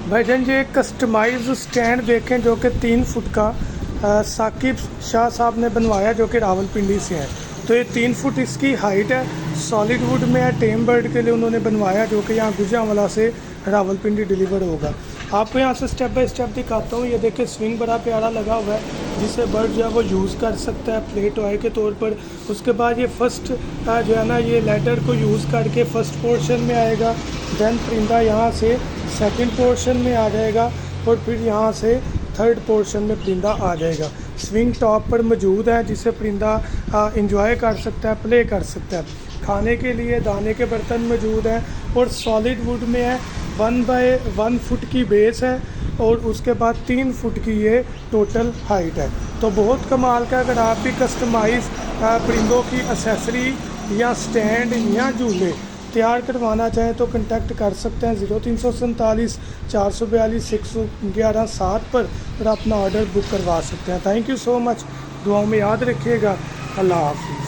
भाईजान जी एक customise stand देखें जो कि 3 फुट का साकिब शाह साहब ने बनवाया जो कि रावलपिंडी से है। तो ये 3 फुट इसकी हाइट है, सॉलिड वुड में है, टेम बर्ड के लिए उन्होंने बनवाया जो कि यहाँ गुजरांवाला से रावलपिंडी डिलीवर होगा। आपको यहाँ से स्टेप बाय स्टेप दिखाता हूँ। ये देखिए स्विंग बड़ा प्यारा लगा हुआ है जिसे बर्ड जो है वो यूज़ कर सकता है प्ले टॉय के तौर पर। उसके बाद ये फर्स्ट जो है ना ये लेटर को यूज़ करके फर्स्ट पोर्शन में आएगा, देन परिंदा यहाँ से सेकंड पोर्शन में आ जाएगा और फिर यहाँ से थर्ड पोर्शन में परिंदा आ जाएगा। स्विंग टॉप पर मौजूद है जिसे परिंदा इंजॉय कर सकता है, प्ले कर सकता है। खाने के लिए दाने के बर्तन मौजूद हैं और सॉलिड वुड में है। 1 बाय 1 फुट की बेस है और उसके बाद 3 फुट की ये टोटल हाइट है। तो बहुत कमाल का। अगर आप भी कस्टमाइज परिंदों की एक्सेसरी या स्टैंड या झूले तैयार करवाना चाहें तो कांटेक्ट कर सकते हैं 0347 442 111 7 पर अपना ऑर्डर बुक करवा सकते हैं। Thank you so much. दुआओं में याद रखिएगा। अल्लाह हाफिज़।